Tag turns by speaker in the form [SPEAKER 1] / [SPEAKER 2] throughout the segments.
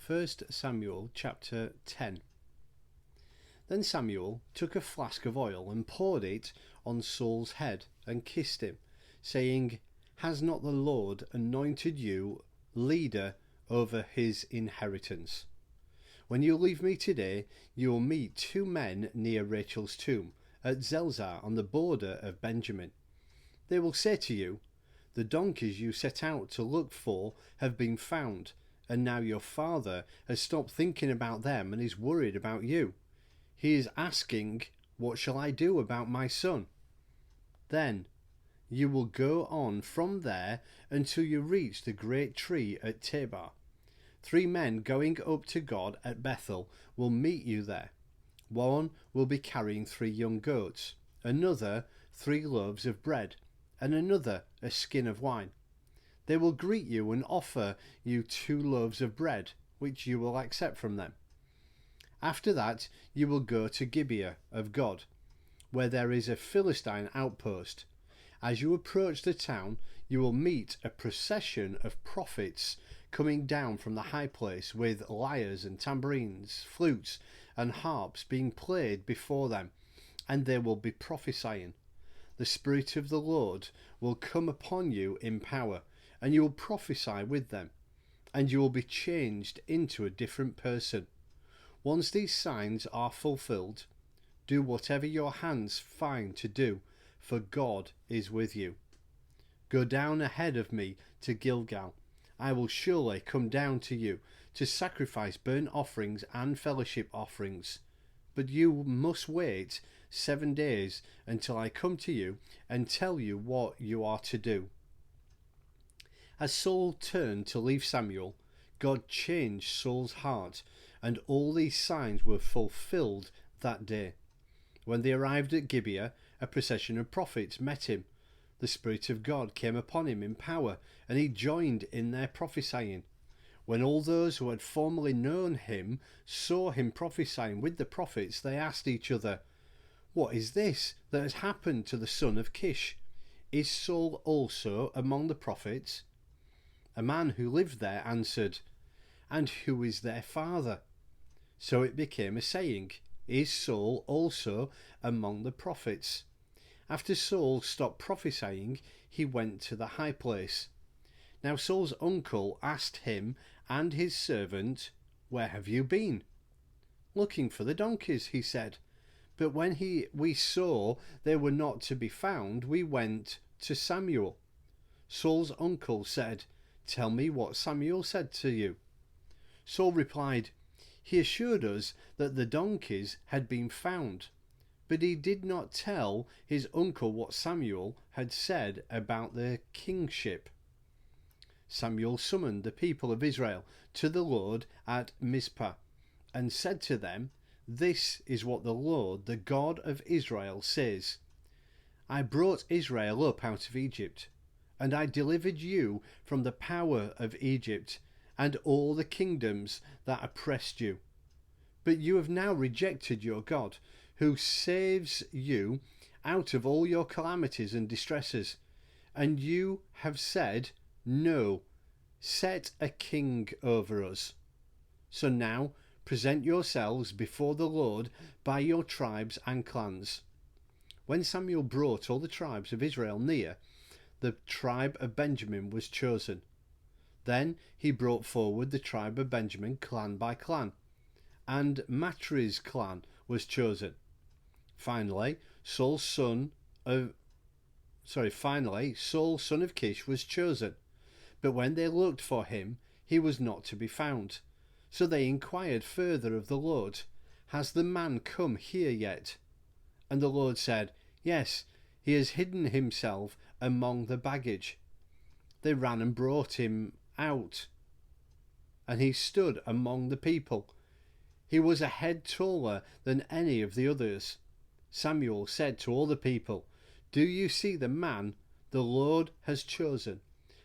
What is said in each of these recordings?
[SPEAKER 1] 1 Samuel chapter 10. Then Samuel took a flask of oil and poured it on Saul's head and kissed him, saying, "Has not the Lord anointed you leader over his inheritance? When you leave me today, you will meet two men near Rachel's tomb at Zelzah on the border of Benjamin. They will say to you, 'The donkeys you set out to look for have been found, and now your father has stopped thinking about them and is worried about you. He is asking, what shall I do about my son?' Then you will go on from there until you reach the great tree at Tabor. 3 men going up to God at Bethel will meet you there. One will be carrying 3 young goats, another 3 loaves of bread, and another a skin of wine. They will greet you and offer you 2 loaves of bread, which you will accept from them. After that, you will go to Gibeah of God, where there is a Philistine outpost. As you approach the town, you will meet a procession of prophets coming down from the high place with lyres and tambourines, flutes and harps being played before them, and they will be prophesying. The Spirit of the Lord will come upon you in power, and you will prophesy with them, and you will be changed into a different person. Once these signs are fulfilled, do whatever your hands find to do, for God is with you. Go down ahead of me to Gilgal. I will surely come down to you to sacrifice burnt offerings and fellowship offerings. But you must wait 7 days until I come to you and tell you what you are to do." As Saul turned to leave Samuel, God changed Saul's heart, and all these signs were fulfilled that day. When they arrived at Gibeah, a procession of prophets met him. The Spirit of God came upon him in power, and he joined in their prophesying. When all those who had formerly known him saw him prophesying with the prophets, they asked each other, "What is this that has happened to the son of Kish? Is Saul also among the prophets?" A man who lived there answered, "And who is their father?" So it became a saying, "Is Saul also among the prophets?" After Saul stopped prophesying, he went to the high place. Now Saul's uncle asked him and his servant, "Where have you been?" "Looking for the donkeys," he said. "But when we saw they were not to be found, we went to Samuel." Saul's uncle said, "Tell me what Samuel said to you." Saul replied, "He assured us that the donkeys had been found." But he did not tell his uncle what Samuel had said about the kingship. Samuel summoned the people of Israel to the Lord at Mizpah and said to them, "This is what the Lord, the God of Israel, says. I brought Israel up out of Egypt, and I delivered you from the power of Egypt and all the kingdoms that oppressed you. But you have now rejected your God, who saves you out of all your calamities and distresses. And you have said, 'No, set a king over us.' So now present yourselves before the Lord by your tribes and clans." When Samuel brought all the tribes of Israel near, the tribe of Benjamin was chosen. Then he brought forward the tribe of Benjamin clan by clan, and Matri's clan was chosen. Finally, Saul, son of Kish, was chosen. But when they looked for him, he was not to be found. So they inquired further of the Lord, "Has the man come here yet?" And the Lord said, "Yes, he has hidden himself among the baggage." They ran and brought him out, and he stood among the people. He was a head taller than any of the others. Samuel said to all the people, "Do you see the man the Lord has chosen?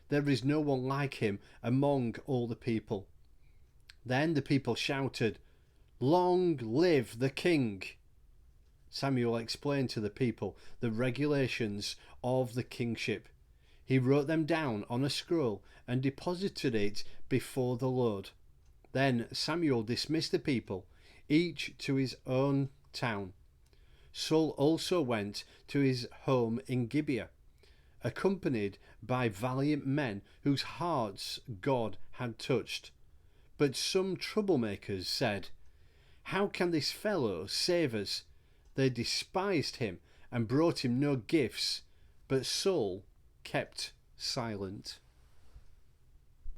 [SPEAKER 1] There is no one like him among all the people." Then the people shouted, "Long live the king!" Samuel explained to the people the regulations of the kingship. He wrote them down on a scroll and deposited it before the Lord. Then Samuel dismissed the people, each to his own town. Saul also went to his home in Gibeah, accompanied by valiant men whose hearts God had touched. But some troublemakers said, "How can this fellow save us?" They despised him and brought him no gifts, but Saul kept silent.